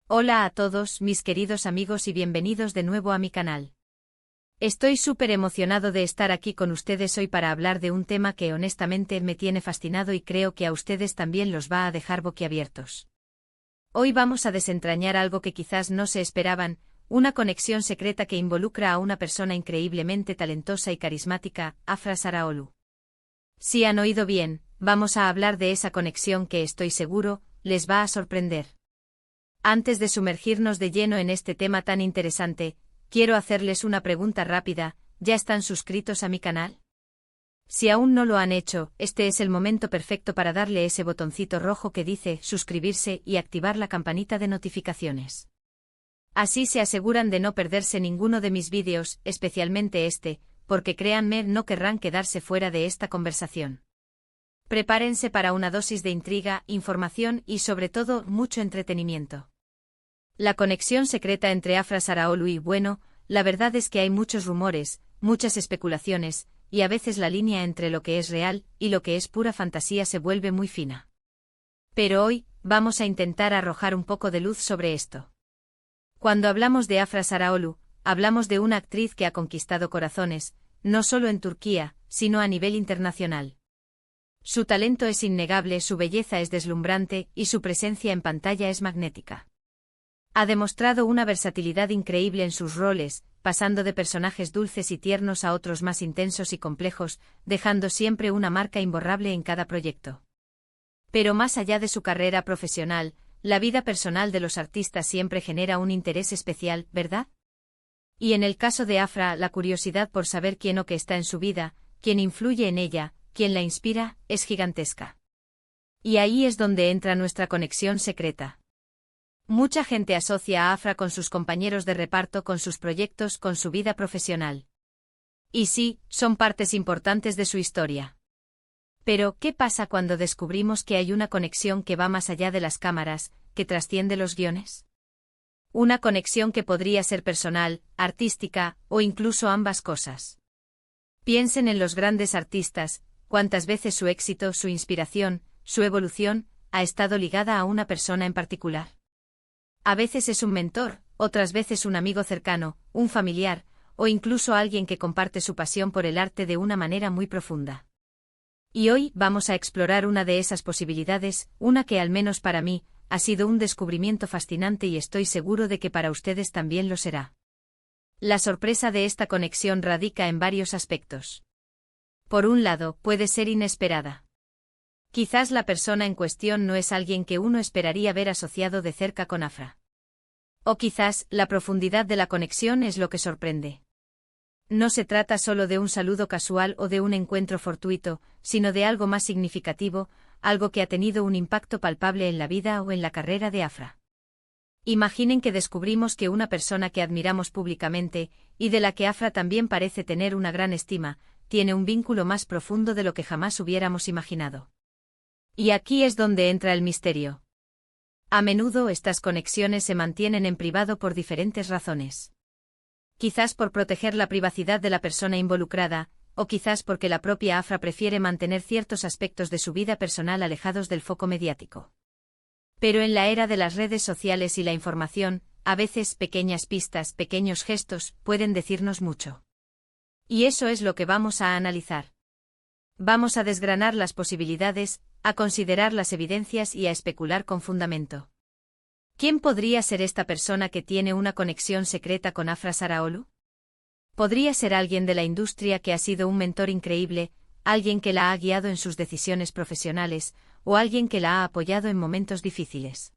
Hola a todos, mis queridos amigos y bienvenidos de nuevo a mi canal. Estoy súper emocionado de estar aquí con ustedes hoy para hablar de un tema que honestamente me tiene fascinado y creo que a ustedes también los va a dejar boquiabiertos. Hoy vamos a desentrañar algo que quizás no se esperaban, una conexión secreta que involucra a una persona increíblemente talentosa y carismática, Afra Saraholu. Si han oído bien, vamos a hablar de esa conexión que estoy seguro, les va a sorprender. Antes de sumergirnos de lleno en este tema tan interesante, quiero hacerles una pregunta rápida, ¿ya están suscritos a mi canal? Si aún no lo han hecho, este es el momento perfecto para darle ese botoncito rojo que dice suscribirse y activar la campanita de notificaciones. Así se aseguran de no perderse ninguno de mis vídeos, especialmente este, porque créanme, no querrán quedarse fuera de esta conversación. Prepárense para una dosis de intriga, información y sobre todo, mucho entretenimiento. La conexión secreta entre Afra Saraholu y bueno, la verdad es que hay muchos rumores, muchas especulaciones, y a veces la línea entre lo que es real y lo que es pura fantasía se vuelve muy fina. Pero hoy, vamos a intentar arrojar un poco de luz sobre esto. Cuando hablamos de Afra Saraholu, hablamos de una actriz que ha conquistado corazones, no solo en Turquía, sino a nivel internacional. Su talento es innegable, su belleza es deslumbrante y su presencia en pantalla es magnética. Ha demostrado una versatilidad increíble en sus roles, pasando de personajes dulces y tiernos a otros más intensos y complejos, dejando siempre una marca imborrable en cada proyecto. Pero más allá de su carrera profesional, la vida personal de los artistas siempre genera un interés especial, ¿verdad? Y en el caso de Afra, la curiosidad por saber quién o qué está en su vida, quién influye en ella, quién la inspira, es gigantesca. Y ahí es donde entra nuestra conexión secreta. Mucha gente asocia a Afra con sus compañeros de reparto, con sus proyectos, con su vida profesional. Y sí, son partes importantes de su historia. Pero, ¿qué pasa cuando descubrimos que hay una conexión que va más allá de las cámaras, que trasciende los guiones? Una conexión que podría ser personal, artística, o incluso ambas cosas. Piensen en los grandes artistas, cuántas veces su éxito, su inspiración, su evolución, ha estado ligada a una persona en particular. A veces es un mentor, otras veces un amigo cercano, un familiar, o incluso alguien que comparte su pasión por el arte de una manera muy profunda. Y hoy vamos a explorar una de esas posibilidades, una que al menos para mí, ha sido un descubrimiento fascinante y estoy seguro de que para ustedes también lo será. La sorpresa de esta conexión radica en varios aspectos. Por un lado, puede ser inesperada. Quizás la persona en cuestión no es alguien que uno esperaría ver asociado de cerca con Afra. O quizás, la profundidad de la conexión es lo que sorprende. No se trata solo de un saludo casual o de un encuentro fortuito, sino de algo más significativo, algo que ha tenido un impacto palpable en la vida o en la carrera de Afra. Imaginen que descubrimos que una persona que admiramos públicamente, y de la que Afra también parece tener una gran estima, tiene un vínculo más profundo de lo que jamás hubiéramos imaginado. Y aquí es donde entra el misterio. A menudo estas conexiones se mantienen en privado por diferentes razones. Quizás por proteger la privacidad de la persona involucrada, o quizás porque la propia Afra prefiere mantener ciertos aspectos de su vida personal alejados del foco mediático. Pero en la era de las redes sociales y la información, a veces pequeñas pistas, pequeños gestos, pueden decirnos mucho. Y eso es lo que vamos a analizar. Vamos a desgranar las posibilidades, a considerar las evidencias y a especular con fundamento. ¿Quién podría ser esta persona que tiene una conexión secreta con Afra Saraholu? Podría ser alguien de la industria que ha sido un mentor increíble, alguien que la ha guiado en sus decisiones profesionales, o alguien que la ha apoyado en momentos difíciles.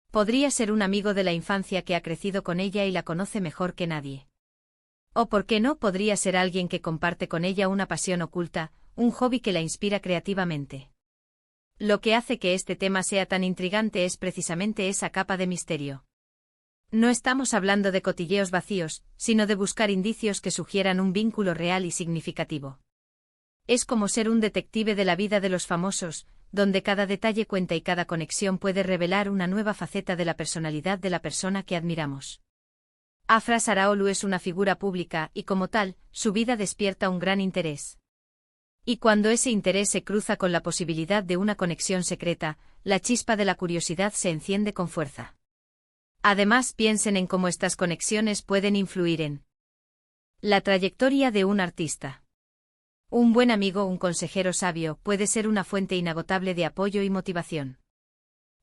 Podría ser un amigo de la infancia que ha crecido con ella y la conoce mejor que nadie. O por qué no, podría ser alguien que comparte con ella una pasión oculta, un hobby que la inspira creativamente. Lo que hace que este tema sea tan intrigante es precisamente esa capa de misterio. No estamos hablando de cotilleos vacíos, sino de buscar indicios que sugieran un vínculo real y significativo. Es como ser un detective de la vida de los famosos, donde cada detalle cuenta y cada conexión puede revelar una nueva faceta de la personalidad de la persona que admiramos. Afra Saraholu es una figura pública y como tal, su vida despierta un gran interés. Y cuando ese interés se cruza con la posibilidad de una conexión secreta, la chispa de la curiosidad se enciende con fuerza. Además, piensen en cómo estas conexiones pueden influir en la trayectoria de un artista. Un buen amigo, un consejero sabio, puede ser una fuente inagotable de apoyo y motivación.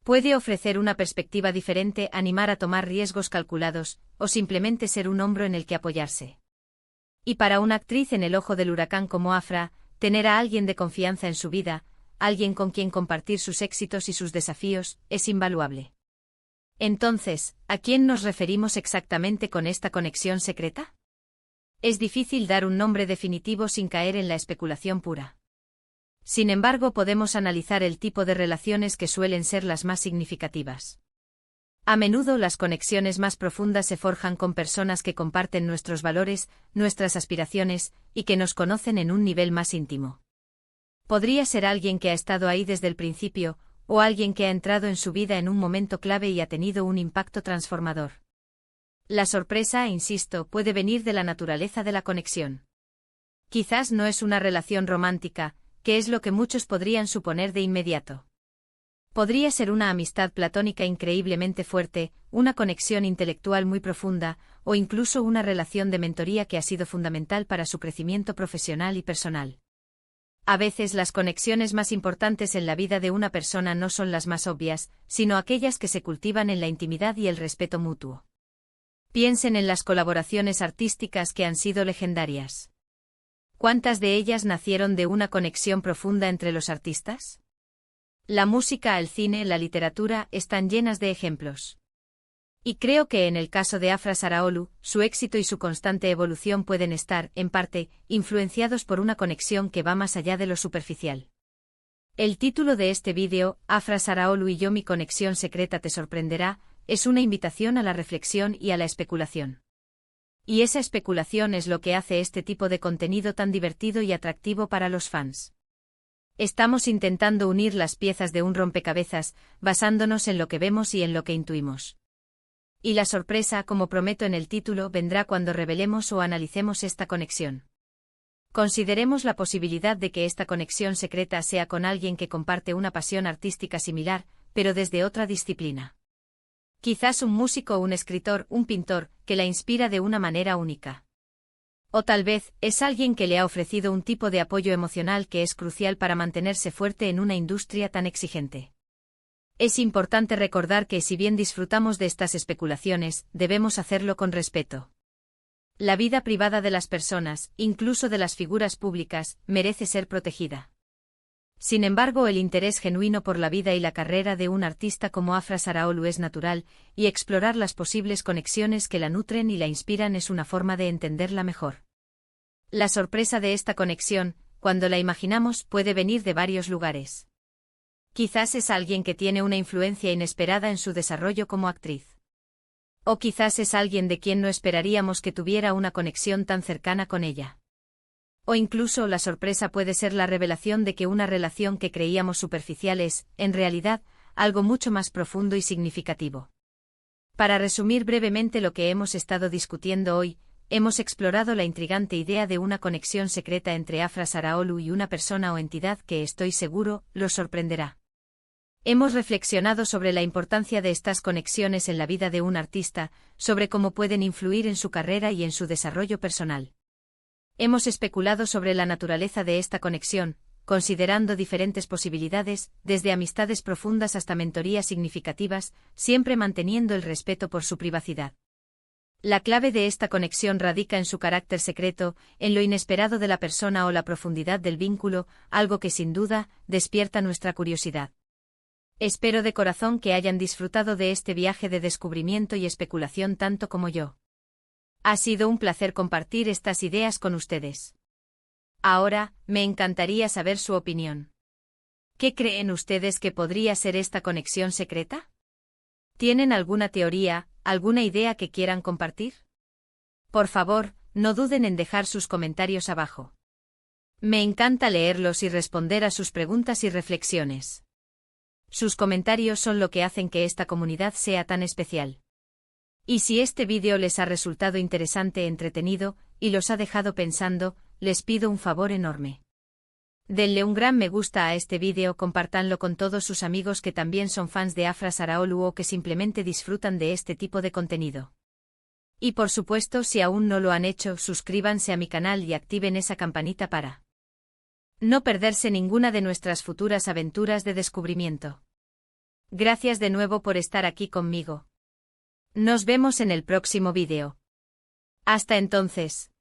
Puede ofrecer una perspectiva diferente, animar a tomar riesgos calculados, o simplemente ser un hombro en el que apoyarse. Y para una actriz en el ojo del huracán como Afra, tener a alguien de confianza en su vida, alguien con quien compartir sus éxitos y sus desafíos, es invaluable. Entonces, ¿a quién nos referimos exactamente con esta conexión secreta? Es difícil dar un nombre definitivo sin caer en la especulación pura. Sin embargo, podemos analizar el tipo de relaciones que suelen ser las más significativas. A menudo las conexiones más profundas se forjan con personas que comparten nuestros valores, nuestras aspiraciones, y que nos conocen en un nivel más íntimo. Podría ser alguien que ha estado ahí desde el principio, o alguien que ha entrado en su vida en un momento clave y ha tenido un impacto transformador. La sorpresa, insisto, puede venir de la naturaleza de la conexión. Quizás no es una relación romántica, que es lo que muchos podrían suponer de inmediato. Podría ser una amistad platónica increíblemente fuerte, una conexión intelectual muy profunda, o incluso una relación de mentoría que ha sido fundamental para su crecimiento profesional y personal. A veces las conexiones más importantes en la vida de una persona no son las más obvias, sino aquellas que se cultivan en la intimidad y el respeto mutuo. Piensen en las colaboraciones artísticas que han sido legendarias. ¿Cuántas de ellas nacieron de una conexión profunda entre los artistas? La música, el cine, la literatura están llenas de ejemplos. Y creo que en el caso de Afra Saraolu, su éxito y su constante evolución pueden estar, en parte, influenciados por una conexión que va más allá de lo superficial. El título de este vídeo, Afra Saraolu y yo, mi conexión secreta te sorprenderá, es una invitación a la reflexión y a la especulación. Y esa especulación es lo que hace este tipo de contenido tan divertido y atractivo para los fans. Estamos intentando unir las piezas de un rompecabezas, basándonos en lo que vemos y en lo que intuimos. Y la sorpresa, como prometo en el título, vendrá cuando revelemos o analicemos esta conexión. Consideremos la posibilidad de que esta conexión secreta sea con alguien que comparte una pasión artística similar, pero desde otra disciplina. Quizás un músico, un escritor, un pintor, que la inspira de una manera única. O tal vez, es alguien que le ha ofrecido un tipo de apoyo emocional que es crucial para mantenerse fuerte en una industria tan exigente. Es importante recordar que si bien disfrutamos de estas especulaciones, debemos hacerlo con respeto. La vida privada de las personas, incluso de las figuras públicas, merece ser protegida. Sin embargo, el interés genuino por la vida y la carrera de un artista como Afra Saraolu es natural, y explorar las posibles conexiones que la nutren y la inspiran es una forma de entenderla mejor. La sorpresa de esta conexión, cuando la imaginamos, puede venir de varios lugares. Quizás es alguien que tiene una influencia inesperada en su desarrollo como actriz. O quizás es alguien de quien no esperaríamos que tuviera una conexión tan cercana con ella. O incluso la sorpresa puede ser la revelación de que una relación que creíamos superficial es, en realidad, algo mucho más profundo y significativo. Para resumir brevemente lo que hemos estado discutiendo hoy, hemos explorado la intrigante idea de una conexión secreta entre Afra Saraolu y una persona o entidad que, estoy seguro, los sorprenderá. Hemos reflexionado sobre la importancia de estas conexiones en la vida de un artista, sobre cómo pueden influir en su carrera y en su desarrollo personal. Hemos especulado sobre la naturaleza de esta conexión, considerando diferentes posibilidades, desde amistades profundas hasta mentorías significativas, siempre manteniendo el respeto por su privacidad. La clave de esta conexión radica en su carácter secreto, en lo inesperado de la persona o la profundidad del vínculo, algo que sin duda despierta nuestra curiosidad. Espero de corazón que hayan disfrutado de este viaje de descubrimiento y especulación tanto como yo. Ha sido un placer compartir estas ideas con ustedes. Ahora, me encantaría saber su opinión. ¿Qué creen ustedes que podría ser esta conexión secreta? ¿Tienen alguna teoría, alguna idea que quieran compartir? Por favor, no duden en dejar sus comentarios abajo. Me encanta leerlos y responder a sus preguntas y reflexiones. Sus comentarios son lo que hacen que esta comunidad sea tan especial. Y si este vídeo les ha resultado interesante, entretenido, y los ha dejado pensando, les pido un favor enorme. Denle un gran me gusta a este vídeo, compártanlo con todos sus amigos que también son fans de Afra Saraolu o que simplemente disfrutan de este tipo de contenido. Y por supuesto, si aún no lo han hecho, suscríbanse a mi canal y activen esa campanita para no perderse ninguna de nuestras futuras aventuras de descubrimiento. Gracias de nuevo por estar aquí conmigo. Nos vemos en el próximo vídeo. Hasta entonces.